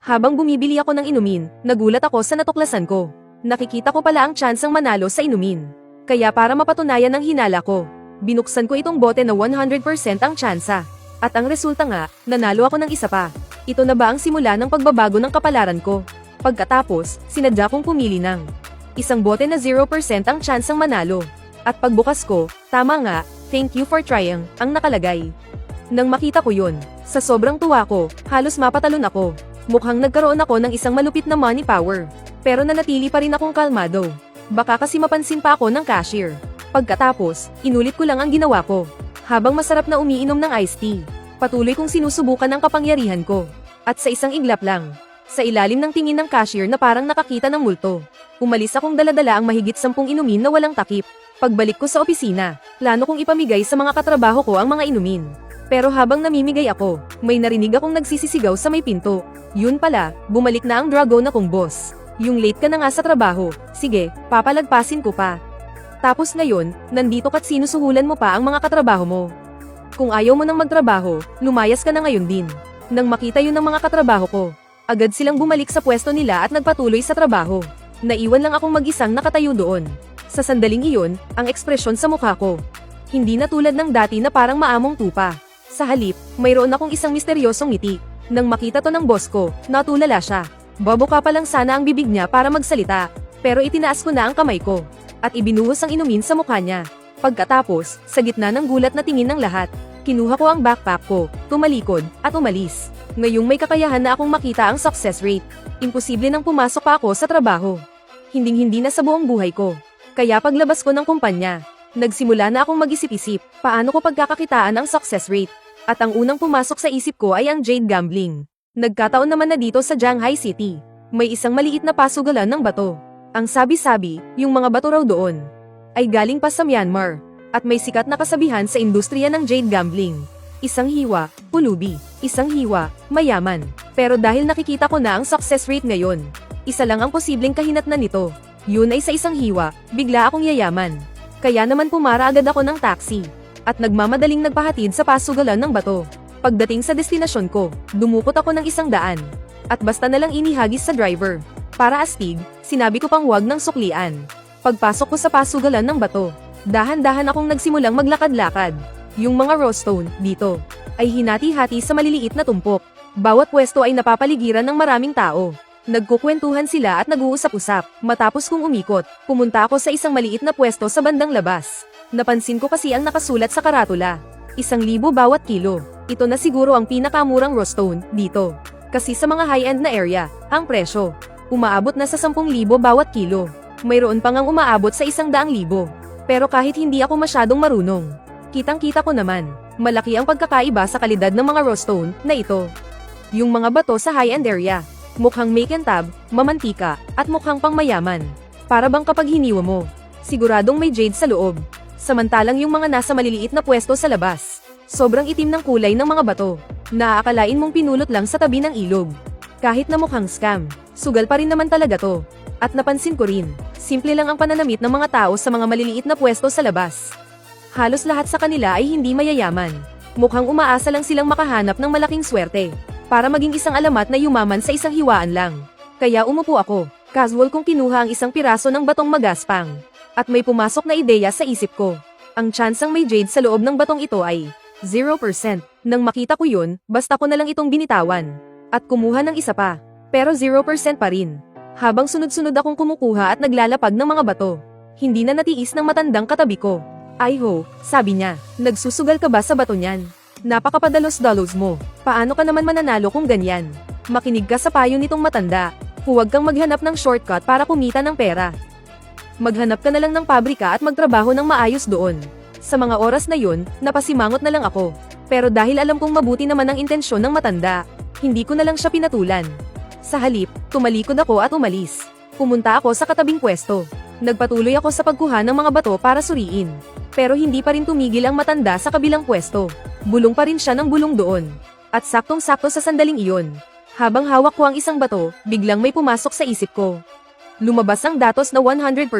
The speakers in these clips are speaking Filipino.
Habang bumibili ako ng inumin, nagulat ako sa natuklasan ko. Nakikita ko pala ang tsansang manalo sa inumin. Kaya para mapatunayan ang hinala ko, binuksan ko itong bote na 100% ang tsansa. At ang resulta nga, nanalo ako ng isa pa. Ito na ba ang simula ng pagbabago ng kapalaran ko? Pagkatapos, sinadya kong pumili ng isang bote na 0% ang tsansang manalo. At pagbukas ko, tama nga, thank you for trying, ang nakalagay. Nang makita ko yun, sa sobrang tuwa ko, halos mapatalon ako. Mukhang nagkaroon ako ng isang malupit na money power. Pero nanatili pa rin akong kalmado. Baka kasi mapansin pa ako ng cashier. Pagkatapos, inulit ko lang ang ginawa ko. Habang masarap na umiinom ng iced tea, patuloy kong sinusubukan ang kapangyarihan ko. At sa isang iglap lang, sa ilalim ng tingin ng cashier na parang nakakita ng multo, umalis akong daladala ang mahigit 10 inumin na walang takip. Pagbalik ko sa opisina, plano kong ipamigay sa mga katrabaho ko ang mga inumin. Pero habang namimigay ako, may narinig akong nagsisisigaw sa may pinto. Yun pala, bumalik na ang dragon na kong boss. Yung late ka na nga sa trabaho, sige, papalagpasin ko pa. Tapos ngayon, nandito ka't sinusuhulan mo pa ang mga katrabaho mo. Kung ayaw mo nang magtrabaho, lumayas ka na ngayon din. Nang makita yun ng mga katrabaho ko, agad silang bumalik sa pwesto nila at nagpatuloy sa trabaho. Naiwan lang akong mag-isang nakatayo doon. Sa sandaling iyon, ang ekspresyon sa mukha ko, hindi na tulad ng dati na parang maamong tupa. Sa halip, mayroon akong isang misteryosong ngiti. Nang makita to ng boss ko, natulala siya. Babuka pa lang sana ang bibig niya para magsalita, pero itinaas ko na ang kamay ko, at ibinuhos ang inumin sa mukha niya. Pagkatapos, sa gitna ng gulat na tingin ng lahat, kinuha ko ang backpack ko, tumalikod, at umalis. Ngayong may kakayahan na akong makita ang success rate, imposible nang pumasok pa ako sa trabaho. Hinding-hindi na sa buong buhay ko. Kaya paglabas ko ng kumpanya, nagsimula na akong mag-isip-isip, paano ko pagkakakitaan ang success rate. At ang unang pumasok sa isip ko ay ang Jade Gambling. Nagkataon naman na dito sa Shanghai City, may isang maliit na pasugalan ng bato. Ang sabi-sabi, yung mga bato raw doon, ay galing pa sa Myanmar, at may sikat na kasabihan sa industriya ng Jade Gambling. Isang hiwa, pulubi, isang hiwa, mayaman. Pero dahil nakikita ko na ang success rate ngayon, isa lang ang posibleng kahinatnan nito. Yun ay sa isang hiwa, bigla akong yayaman. Kaya naman pumara agad ako ng taxi, at nagmamadaling nagpahatid sa pasugalan ng bato. Pagdating sa destinasyon ko, dumukot ako ng 100, at basta na lang inihagis sa driver. Para astig, sinabi ko pang huwag ng suklian. Pagpasok ko sa pasugalan ng bato, dahan-dahan akong nagsimulang maglakad-lakad. Yung mga rostone, dito, ay hinati-hati sa maliliit na tumpok. Bawat pwesto ay napapaligiran ng maraming tao. Nagkukwentuhan sila at nag-uusap-usap. Matapos kong umikot, pumunta ako sa isang maliit na pwesto sa bandang labas. Napansin ko kasi ang nakasulat sa karatula, 1,000 bawat kilo. Ito na siguro ang pinakamurang rostone dito. Kasi sa mga high-end na area, ang presyo, umaabot na sa 10,000 bawat kilo. Mayroon pang ang umaabot sa 100,000. Pero kahit hindi ako masyadong marunong, kitang-kita ko naman, malaki ang pagkakaiba sa kalidad ng mga rostone na ito. Yung mga bato sa high-end area, mukhang makintab, mamantika, at mukhang pangmayaman. Para bang kapag hiniwa mo, siguradong may jade sa loob. Samantalang yung mga nasa maliliit na pwesto sa labas, sobrang itim ng kulay ng mga bato. Naaakalain mong pinulot lang sa tabi ng ilog. Kahit na mukhang scam, sugal pa rin naman talaga to. At napansin ko rin, simple lang ang pananamit ng mga tao sa mga maliliit na pwesto sa labas. Halos lahat sa kanila ay hindi mayayaman. Mukhang umaasa lang silang makahanap ng malaking swerte, para maging isang alamat na yumaman sa isang hiwaan lang. Kaya umupo ako, casual kong kinuha ang isang piraso ng batong magaspang. At may pumasok na ideya sa isip ko. Ang tsansang may jade sa loob ng batong ito ay 0%. Nang makita ko yun, basta ko na lang itong binitawan. At kumuha ng isa pa. Pero 0% pa rin. Habang sunod-sunod akong kumukuha at naglalapag ng mga bato, hindi na natiis ng matandang katabi ko. Ay ho, sabi niya, nagsusugal ka ba sa bato niyan? Napakapadalos-dalos mo. Paano ka naman mananalo kung ganyan? Makinig ka sa payo nitong matanda. Huwag kang maghanap ng shortcut para kumita ng pera. Maghanap ka na lang ng pabrika at magtrabaho ng maayos doon. Sa mga oras na yun, napasimangot na lang ako. Pero dahil alam kong mabuti naman ang intensyon ng matanda, hindi ko na lang siya pinatulan. Sa halip, tumalikod ako at umalis. Pumunta ako sa katabing pwesto. Nagpatuloy ako sa pagkuha ng mga bato para suriin. Pero hindi pa rin tumigil ang matanda sa kabilang pwesto. Bulong pa rin siya ng bulong doon. At saktong-sakto sa sandaling iyon, habang hawak ko ang isang bato, biglang may pumasok sa isip ko. Lumabas ang datos na 100%.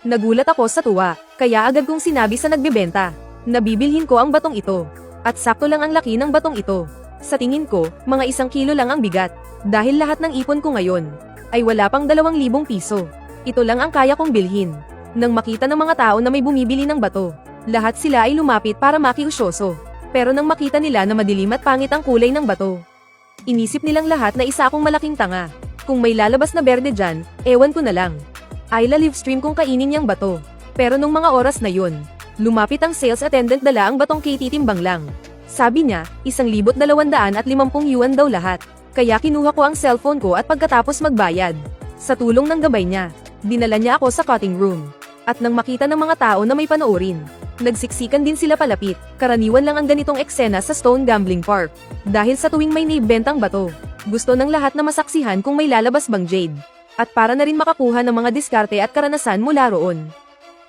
Nagulat ako sa tuwa, kaya agad kong sinabi sa nagbebenta, nabibilhin ko ang batong ito. At sakto lang ang laki ng batong ito. Sa tingin ko, mga 1 kilo lang ang bigat. Dahil lahat ng ipon ko ngayon ay wala pang 2,000 piso. Ito lang ang kaya kong bilhin. Nang makita ng mga tao na may bumibili ng bato, lahat sila ay lumapit para makiusyoso. Pero nang makita nila na madilim at pangit ang kulay ng bato, inisip nilang lahat na isa akong malaking tanga. Kung may lalabas na berde dyan, ewan ko na lang. Ayla livestream kong kainin niyang bato. Pero nung mga oras na yun, lumapit ang sales attendant, dala ang batong kititimbang lang. Sabi niya, 1,250 yuan daw lahat. Kaya kinuha ko ang cellphone ko at pagkatapos magbayad, sa tulong ng gabay niya, dinala niya ako sa cutting room. At nang makita ng mga tao na may panoorin, nagsiksikan din sila palapit. Karaniwan lang ang ganitong eksena sa Stone Gambling Park. Dahil sa tuwing may naibentang bato, gusto ng lahat na masaksihan kung may lalabas bang jade. At para na rin makakuha ng mga diskarte at karanasan mula roon.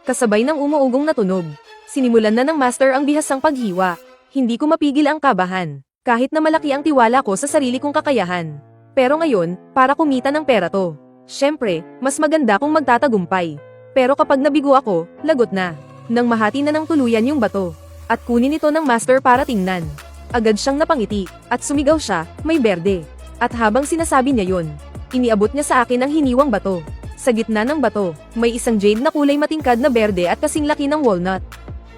Kasabay ng umuugong na tunog, sinimulan na ng master ang bihasang paghiwa. Hindi ko mapigil ang kabahan, kahit na malaki ang tiwala ko sa sarili kong kakayahan. Pero ngayon, para kumita ng pera to. Syempre, mas maganda kung magtatagumpay. Pero kapag nabigo ako, lagot na. Nang mahati na ng tuluyan yung bato, at kunin ito ng master para tingnan. Agad siyang napangiti, at sumigaw siya, may berde. At habang sinasabi niya yun, iniabot niya sa akin ang hiniwang bato. Sa gitna ng bato, may isang jade na kulay matingkad na berde at kasing laki ng walnut.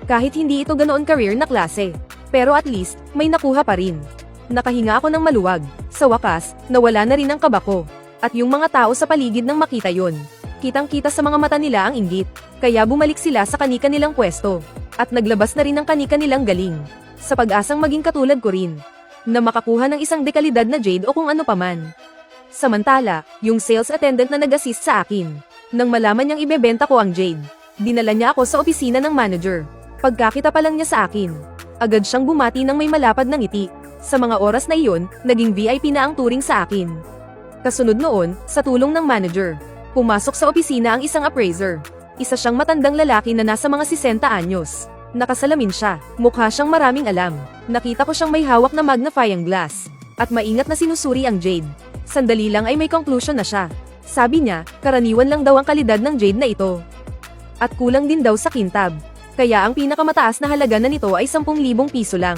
Kahit hindi ito ganoon career na klase, pero at least, may nakuha pa rin. Nakahinga ako ng maluwag. Sa wakas, nawala na rin ang kaba ko. At yung mga tao sa paligid nang makita yon, kitang-kita sa mga mata nila ang inggit. Kaya bumalik sila sa kani-kanilang pwesto. At naglabas na rin ang kani-kanilang galing. Sa pag-asang maging katulad ko rin, na makakuha ng isang dekalidad na jade o kung ano paman. Samantala, yung sales attendant na nag-assist sa akin, nang malaman niyang ibebenta ko ang jade, dinala niya ako sa opisina ng manager. Pagkakita pa lang niya sa akin, agad siyang bumati ng may malapad na ngiti. Sa mga oras na iyon, naging VIP na ang turing sa akin. Kasunod noon, sa tulong ng manager, pumasok sa opisina ang isang appraiser. Isa siyang matandang lalaki na nasa mga 60 anyos. Nakasalamin siya, mukha siyang maraming alam. Nakita ko siyang may hawak na magnifying glass, at maingat na sinusuri ang jade. Sandali lang ay may conclusion na siya. Sabi niya, karaniwan lang daw ang kalidad ng jade na ito. At kulang din daw sa kintab. Kaya ang pinakamataas na halaga na nito ay 10,000 piso lang.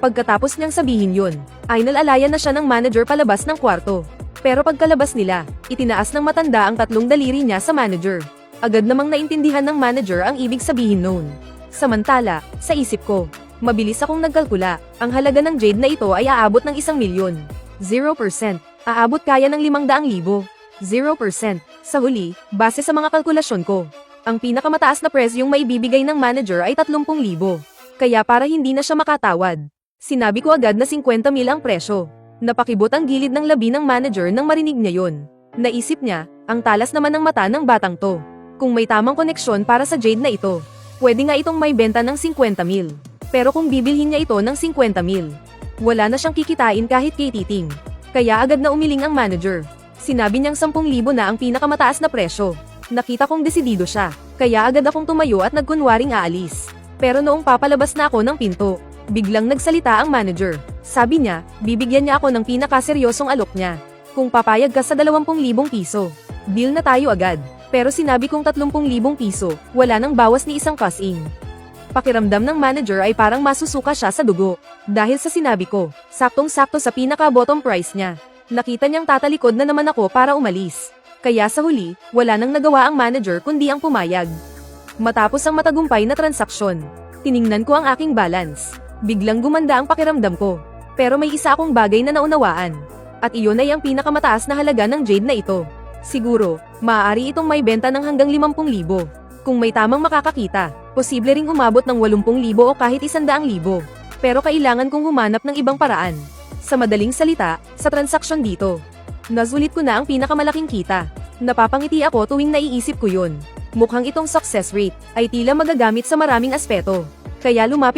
Pagkatapos niyang sabihin yun, ay nalalayan na siya ng manager palabas ng kwarto. Pero pagkalabas nila, itinaas ng matanda ang 3 daliri niya sa manager. Agad namang naintindihan ng manager ang ibig sabihin noon. Samantala, sa isip ko, mabilis akong nagkalkula, ang halaga ng jade na ito ay aabot ng 1,000,000. 0%. Aabot kaya ng 500,000. 0%. Sa huli, base sa mga kalkulasyon ko, ang pinakamataas na presyong maibibigay ng manager ay 30,000. Kaya para hindi na siya makatawad, sinabi ko agad na 50,000 ang presyo. Napakibot ang gilid ng labi ng manager nang marinig niya yon. Naisip niya, ang talas naman ng mata ng batang to. Kung may tamang koneksyon para sa jade na ito, pwede nga itong may benta ng 50,000. Pero kung bibilhin niya ito ng 50,000, wala na siyang kikitain kahit kay titing. Kaya agad na umiling ang manager. Sinabi niyang 10,000 na ang pinakamataas na presyo. Nakita kong desidido siya, kaya agad akong tumayo at nagkunwaring aalis. Pero noong papalabas na ako ng pinto, biglang nagsalita ang manager. Sabi niya, bibigyan niya ako ng pinakaseryosong alok niya. Kung papayag ka sa 20,000 piso, deal na tayo agad. Pero sinabi kong 30,000 piso, wala nang bawas ni isang kasing. Pakiramdam ng manager ay parang masusuka siya sa dugo. Dahil sa sinabi ko, saktong-sakto sa pinaka-bottom price niya. Nakita niyang tatalikod na naman ako para umalis. Kaya sa huli, wala nang nagawa ang manager kundi ang pumayag. Matapos ang matagumpay na transaksyon, tiningnan ko ang aking balance. Biglang gumanda ang pakiramdam ko. Pero may isa akong bagay na naunawaan. At iyon ay ang pinakamataas na halaga ng jade na ito. Siguro, maaari itong may benta ng hanggang 50,000. Kung may tamang makakakita, posible ring umabot ng 80,000 o kahit 100,000. Pero kailangan kong humanap ng ibang paraan. Sa madaling salita, sa transaksyon dito, nasulit ko na ang pinakamalaking kita. Napapangiti ako tuwing naiisip ko yun. Mukhang itong success rate ay tila magagamit sa maraming aspeto. Kaya lumapit